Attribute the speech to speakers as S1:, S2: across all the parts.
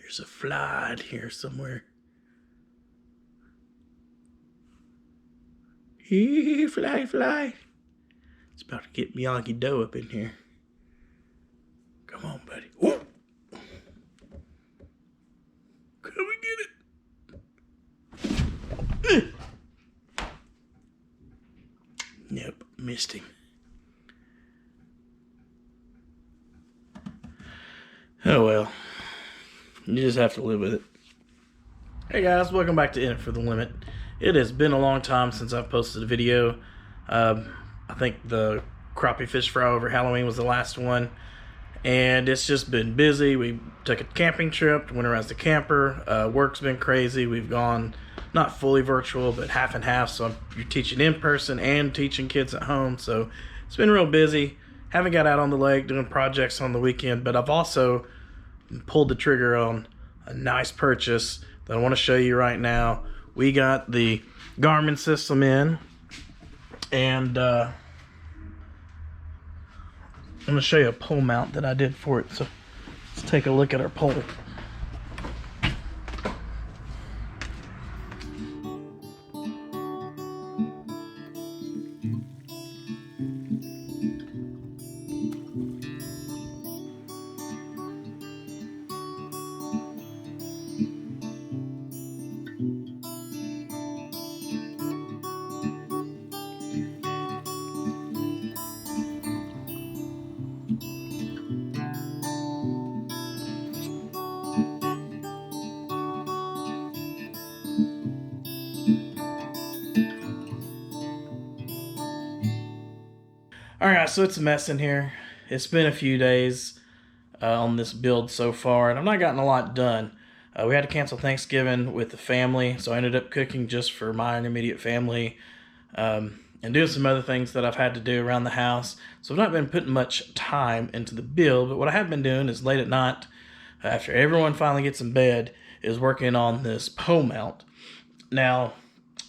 S1: There's a fly in here somewhere. Hey, fly, fly. It's about to get Miyagi Do up in here. Come on, buddy. Whoa. Come and get it. Nope, missed him. Oh well. You just have to live with it. Hey guys, welcome back to In It for the Limit. It has been a long time since I've posted a video. I think the crappie fish fry over Halloween was the last one. And it's just been busy. We took a camping trip, went around the camper. Work's been crazy. We've gone not fully virtual, but half and half. So you're teaching in person and teaching kids at home. So it's been real busy. Haven't got out on the lake doing projects on the weekend, but I've also pulled the trigger on a nice purchase that I want to show you right now. We got the Garmin system in, and I'm going to show you a pole mount that I did for it. So let's take a look at our pole. Alright, so it's a mess in here. It's been a few days on this build so far, and I've not gotten a lot done. We had to cancel Thanksgiving with the family, so I ended up cooking just for my immediate family and doing some other things that I've had to do around the house. So I've not been putting much time into the build, but what I have been doing is late at night, after everyone finally gets in bed, is working on this pole mount. Now,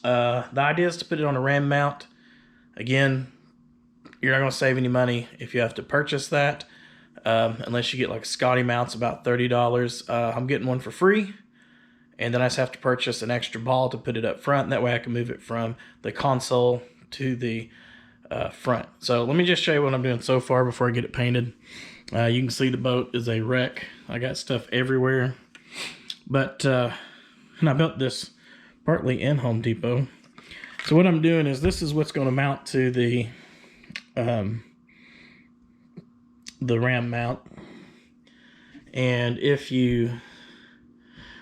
S1: the idea is to put it on a ram mount. Again, you're not going to save any money if you have to purchase that, unless you get like Scotty mounts, about $30. I'm getting one for free, and then I just have to purchase an extra ball to put it up front, and that way I can move it from the console to the front. So let me just show you what I'm doing so far before I get it painted. You can see the boat is a wreck. I got stuff everywhere, but and I built this partly in Home Depot. So what I'm doing is this is what's going to mount to the ram mount. And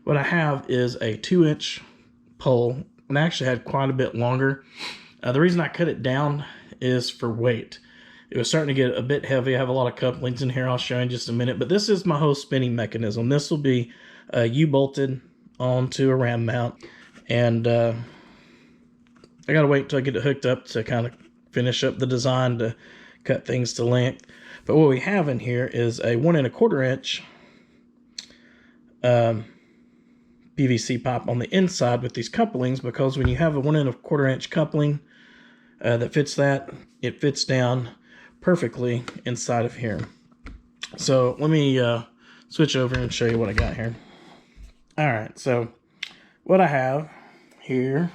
S1: what I have is a 2-inch pole, and I actually had quite a bit longer. The reason I cut it down is for weight. It was starting to get a bit heavy. I have a lot of couplings in here I'll show you in just a minute, but this is my whole spinning mechanism. This will be U-bolted onto a ram mount, and I gotta wait until I get it hooked up to kind of finish up the design to cut things to length. But what we have in here is a 1 1/4 inch PVC pipe on the inside with these couplings, because when you have a 1 1/4 inch coupling that fits that, it fits down perfectly inside of here. So let me switch over and show you what I got here. Alright, so what I have here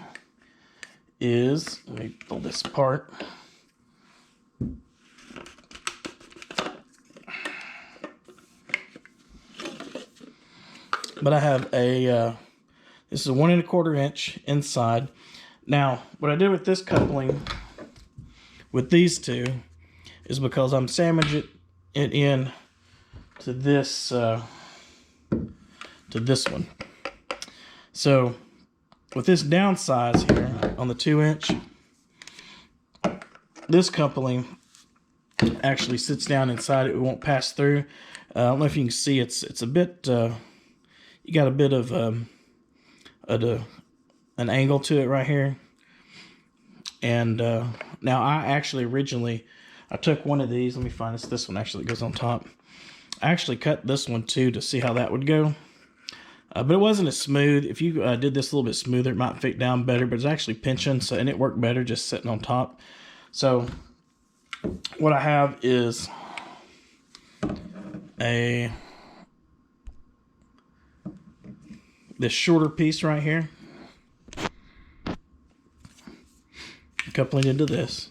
S1: is, let me pull this apart. But I have a, this is a 1 1/4 inch inside. Now, what I did with this coupling, with these two, is because I'm sandwiching it in to this one. So, with this downsize here on the 2-inch, this coupling actually sits down inside it. It won't pass through. I don't know if you can see, it's a bit, you got a bit of an angle to it right here. And now I actually originally, I took one of these. Let me find this one actually goes on top. I actually cut this one too to see how that would go. But it wasn't as smooth. If you did this a little bit smoother, it might fit down better, but it's actually pinching, so, and it worked better just sitting on top. So what I have is a this shorter piece right here, coupling into this,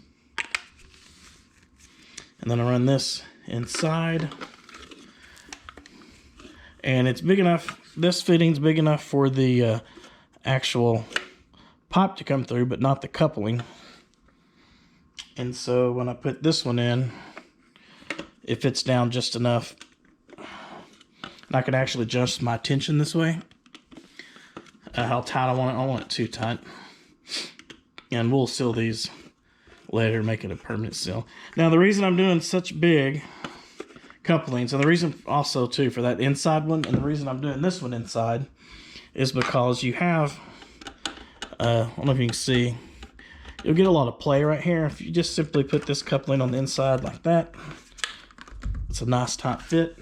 S1: and then I run this inside, and it's big enough. This fitting's big enough for the actual pipe to come through, but not the coupling. And so when I put this one in, it fits down just enough, and I can actually adjust my tension this way, how tight I want it. I don't want it too tight. And we'll seal these later, make it a permanent seal. Now the reason I'm doing such big couplings, and the reason also too for that inside one, and the reason I'm doing this one inside, is because you have, I don't know if you can see, you'll get a lot of play right here. If you just simply put this coupling on the inside like that, it's a nice tight fit,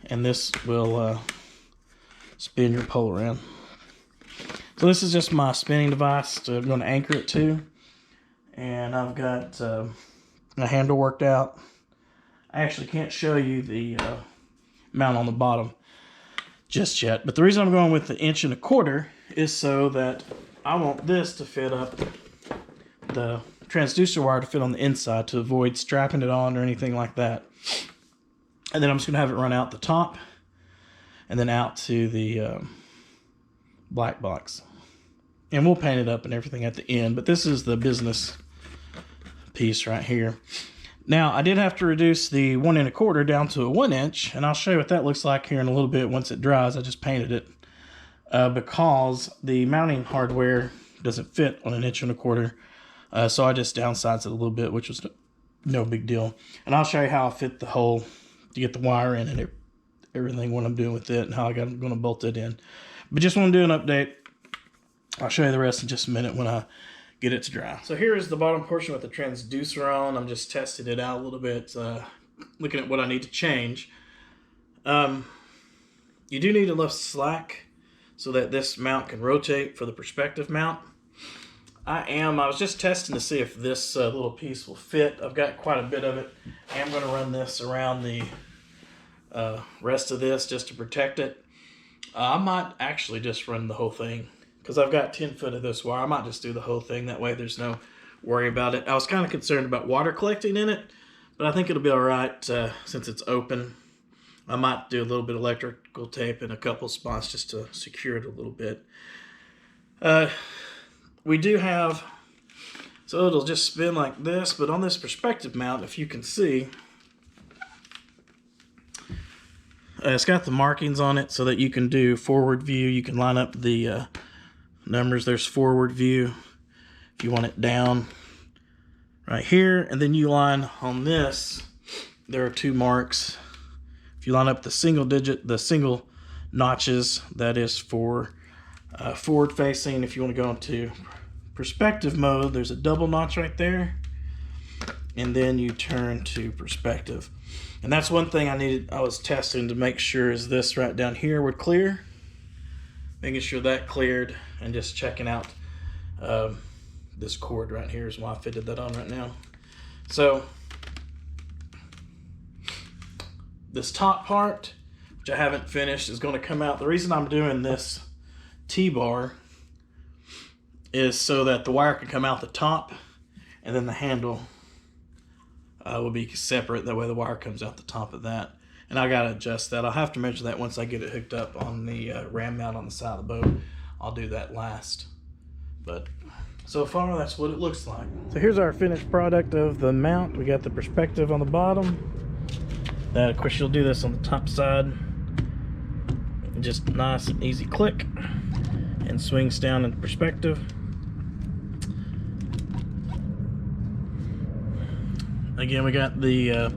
S1: and this will spin your pole around. So this is just my spinning device I'm going to anchor it to, and I've got a handle worked out. I actually can't show you the mount on the bottom just yet, but the reason I'm going with the 1.25 inches is so that I want this to fit up, the transducer wire to fit on the inside, to avoid strapping it on or anything like that. And then I'm just going to have it run out the top and then out to the black box. And we'll paint it up and everything at the end, but this is the business piece right here. Now, I did have to reduce the 1.25 down to a 1 inch, and I'll show you what that looks like here in a little bit once it dries. I just painted it because the mounting hardware doesn't fit on 1.25 inch, so I just downsized it a little bit, which was no big deal. And I'll show you how I fit the hole to get the wire in and everything, what I'm doing with it, and how I'm going to bolt it in. But just want to do an update. I'll show you the rest in just a minute when I get it to dry. So here is the bottom portion with the transducer on. I'm just testing it out a little bit, looking at what I need to change. You do need enough slack so that this mount can rotate for the perspective mount. I was just testing to see if this little piece will fit. I've got quite a bit of it. I am going to run this around the rest of this just to protect it. I might actually just run the whole thing, because I've got 10 foot of this wire. I might just do the whole thing. That way there's no worry about it. I was kind of concerned about water collecting in it, but I think it'll be all right since it's open. I might do a little bit of electrical tape in a couple spots just to secure it a little bit. We do have, so it'll just spin like this, but on this perspective mount, if you can see, it's got the markings on it so that you can do forward view. You can line up the numbers. There's forward view if you want it down right here, and then you line on this, there are 2 marks. If you line up the single notches, that is for forward facing. If you want to go into perspective mode, there's a double notch right there, and then you turn to perspective. And that's one thing I was testing to make sure is this right down here would clear, making sure that cleared, and just checking out this cord right here is why I fitted that on right now. So this top part, which I haven't finished, is going to come out. The reason I'm doing this T-bar is so that the wire can come out the top, and then the handle will be separate. That way the wire comes out the top of that. And I got to adjust that. I'll have to measure that once I get it hooked up on the ram mount on the side of the boat. I'll do that last. But so far, that's what it looks like. So here's our finished product of the mount. We got the perspective on the bottom. That, of course, you'll do this on the top side. Just nice and easy click, and swings down into perspective. Again, we got the, I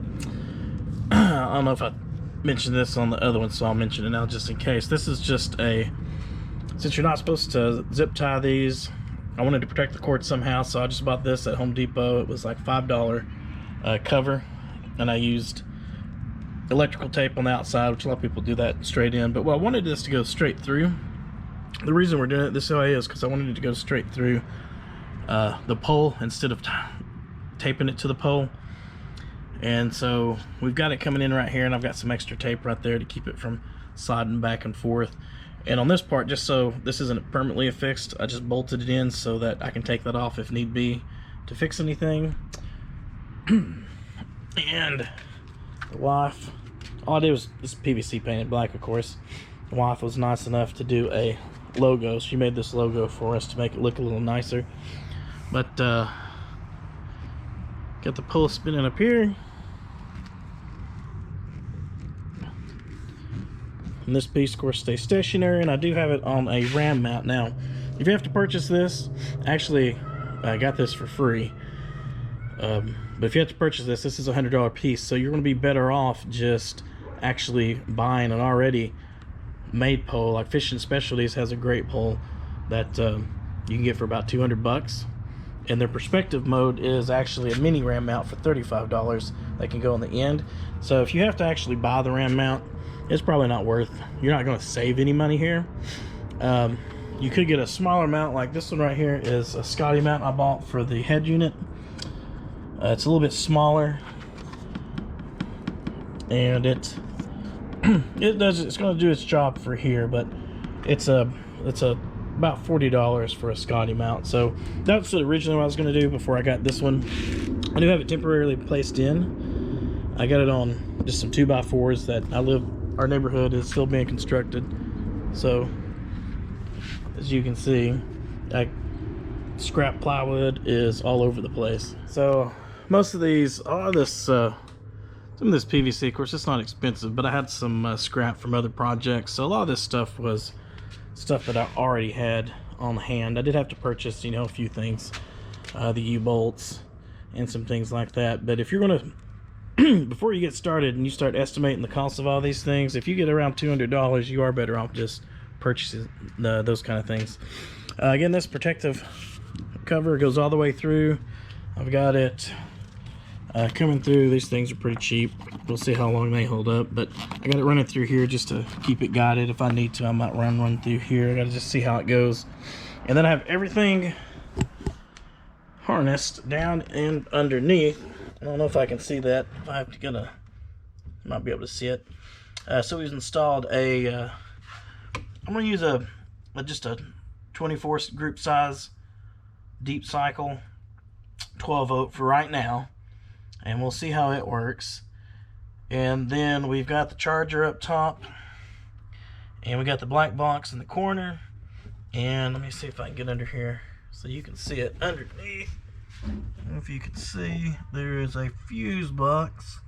S1: don't know if I mentioned this on the other one, so I'll mention it now just in case. This is just since you're not supposed to zip tie these, I wanted to protect the cord somehow, so I just bought this at Home Depot. It was like $5 cover, and I used electrical tape on the outside, which a lot of people do that straight in. But I wanted this to go straight through. The reason we're doing it this way is because I wanted it to go straight through the pole instead of taping it to the pole. And so we've got it coming in right here, and I've got some extra tape right there to keep it from sliding back and forth. And on this part, just so this isn't permanently affixed, I just bolted it in so that I can take that off if need be to fix anything. And the wife, all I did was this PVC painted black, of course. The wife was nice enough to do a logo. She made this logo for us to make it look a little nicer. But got the pull spinning up here. And this piece, of course, stays stationary, and I do have it on a ram mount. Now, if you have to purchase this, actually, I got this for free. But if you have to purchase this, this is a $100 piece, so you're going to be better off just actually buying an already made pole. Like Fishing Specialties has a great pole that you can get for about 200 bucks. And their perspective mode is actually a mini ram mount for $35 that can go on the end. So if you have to actually buy the ram mount, it's probably not worth. You're not going to save any money here. You could get a smaller mount, like this one right here is a Scotty mount I bought for the head unit. It's a little bit smaller, and it's going to do its job for here, but it's about $40 for a Scotty mount. So that's originally what I was going to do before I got this one. I do have it temporarily placed in. I got it on just some 2x4s that our neighborhood is still being constructed. So as you can see, scrap plywood is all over the place. So most of these, some of this PVC, of course, it's not expensive, but I had some scrap from other projects. So a lot of this stuff was stuff that I already had on hand. I did have to purchase, a few things, the U-bolts and some things like that. But if you're going to, before you get started and you start estimating the cost of all these things, if you get around $200, you are better off just purchasing those kind of things. Again, this protective cover goes all the way through. I've got it coming through. These things are pretty cheap. We'll see how long they hold up, but I got it running through here just to keep it guided. If I need to, I might run through here. I got to just see how it goes. And then I have everything harnessed down and underneath. I don't know if I can see that. If I have to might be able to see it. So we've installed I'm going to use just a 24 group size deep cycle 12 volt for right now, and we'll see how it works. And then we've got the charger up top, and we got the black box in the corner. And let me see if I can get under here so you can see it underneath. If you can see, there is a fuse box.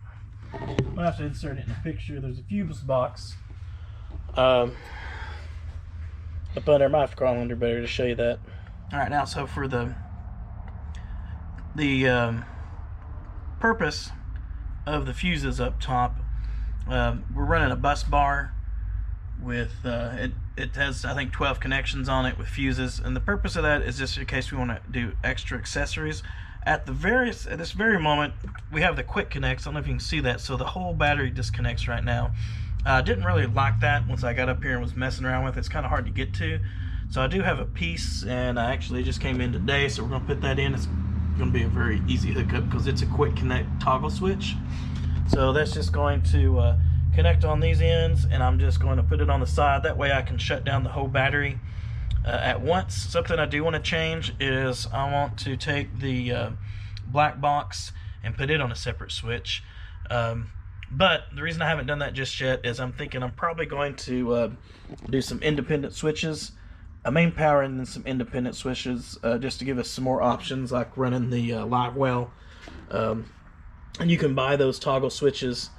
S1: I'll have to insert it in the picture. There's a fuse box up under. I might have to crawl under better to show you that. All right, now, so for the purpose of the fuses up top, we're running a bus bar with it has, I think, 12 connections on it with fuses, and the purpose of that is just in case we want to do extra accessories. At this very moment, we have the quick connects. I don't know if you can see that. So the whole battery disconnects right now. I didn't really like that once I got up here and was messing around with it. It's kind of hard to get to. So I do have a piece, and I actually just came in today, so we're going to put that in. It's going to be a very easy hookup because it's a quick connect toggle switch. So that's just going to connect on these ends, and I'm just going to put it on the side. That way I can shut down the whole battery at once. Something I do want to change is I want to take the black box and put it on a separate switch. But the reason I haven't done that just yet is I'm thinking I'm probably going to do some independent switches, a main power and then some independent switches, just to give us some more options, like running the live well. And you can buy those toggle switches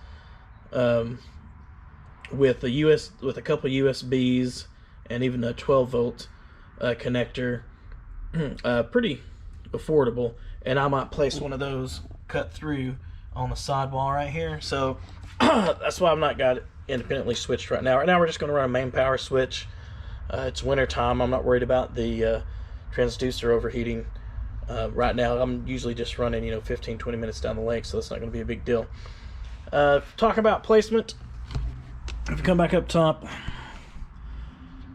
S1: with a couple USBs and even a 12 volt connector. Pretty affordable, and I might place one of those cut through on the sidewall right here. So that's why I've not got it independently switched right now. Right now we're just going to run a main power switch. It's winter time. I'm not worried about the transducer overheating. Right now I'm usually just running 15-20 minutes down the lake, so it's not going to be a big deal. Talk about placement. If you come back up top,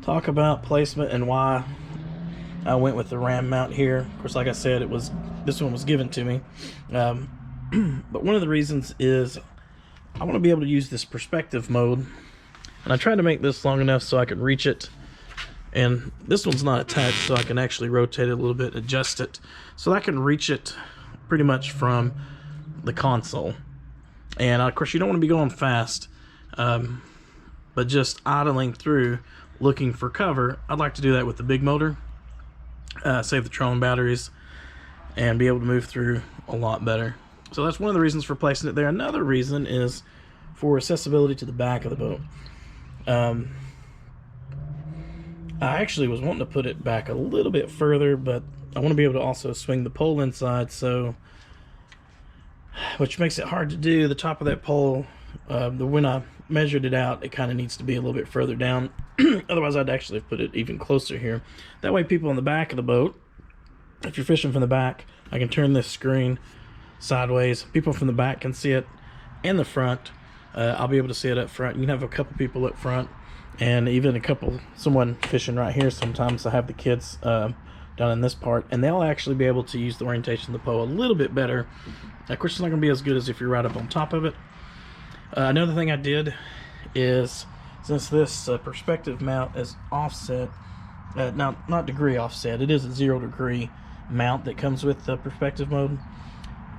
S1: talk about placement and why I went with the ram mount here. Of course, like I said, this one was given to me. But one of the reasons is I want to be able to use this perspective mode And I tried to make this long enough so I could reach it. And this one's not attached, so I can actually rotate it a little bit, adjust it, so I can reach it pretty much from the console. And of course, you don't want to be going fast, but just idling through looking for cover. I'd like to do that with the big motor, save the trolling batteries, and be able to move through a lot better. So that's one of the reasons for placing it there. Another reason is for accessibility to the back of the boat. I actually was wanting to put it back a little bit further, but I want to be able to also swing the pole inside, so which makes it hard to do. The top of that pole, when I measured it out, it kind of needs to be a little bit further down. Otherwise, I'd actually put it even closer here. That way, people on the back of the boat, if you're fishing from the back, I can turn this screen sideways. People from the back can see it, and the front. I'll be able to see it up front. You can have a couple people up front, and even someone fishing right here. Sometimes I have the kids down in this part, and they'll actually be able to use the orientation of the pole a little bit better. Of course, it's not going to be as good as if you're right up on top of it. Another thing I did is, since this perspective mount is offset, now not degree offset, it is a 0 degree mount that comes with the perspective mode,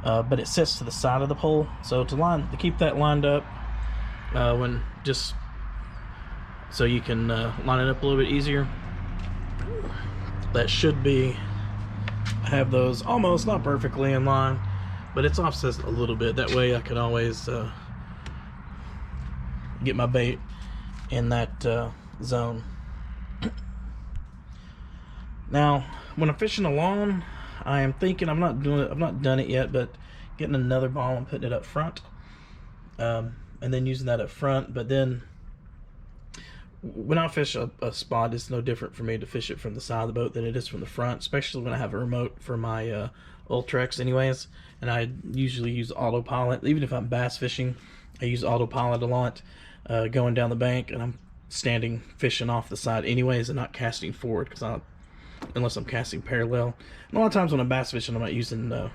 S1: but it sits to the side of the pole. So to keep that lined up, just so you can line it up a little bit easier, that should have those almost, not perfectly in line, but it's offset a little bit. That way I can always get my bait in that zone. Now, when I'm fishing alone, I am thinking, I've not done it yet, but getting another ball and putting it up front, and then using that up front. But then when I fish a spot, it's no different for me to fish it from the side of the boat than it is from the front, especially when I have a remote for my Ultrex anyways, and I usually use autopilot. Even if I'm bass fishing, I use autopilot a lot, going down the bank, and I'm standing fishing off the side anyways and not casting forward, unless I'm casting parallel. And a lot of times when I'm bass fishing, I'm not using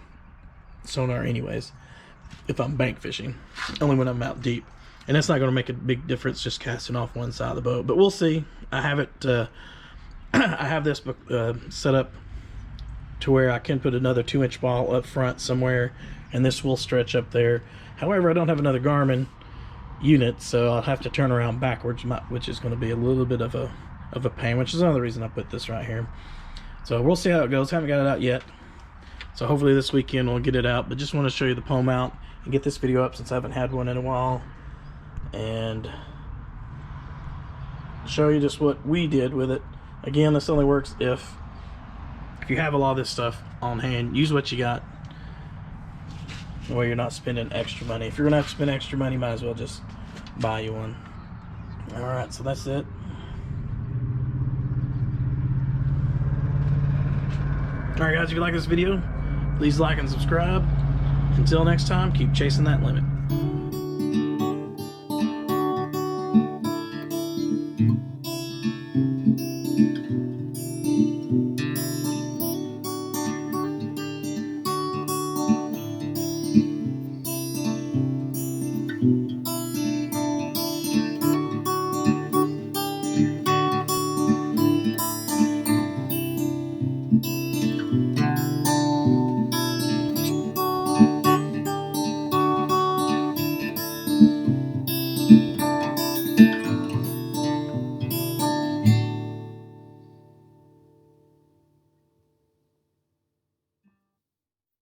S1: sonar anyways if I'm bank fishing, only when I'm out deep. And that's not going to make a big difference just casting off one side of the boat, but we'll see. I have it I have this set up to where I can put another 2-inch ball up front somewhere, and this will stretch up there. However, I don't have another Garmin unit, so I'll have to turn around backwards, which is going to be a little bit of a pain, which is another reason I put this right here. So we'll see how it goes. Haven't got it out yet, so hopefully this weekend we'll get it out. But just want to show you the pole mount and get this video up since I haven't had one in a while, and show you just what we did with it. Again, this only works if you have a lot of this stuff on hand. Use what you got, where you're not spending extra money. If you're gonna have to spend extra money, might as well just buy you one. All right, so that's it. All right, guys, if you like this video, please like and subscribe. Until next time, keep chasing that limit.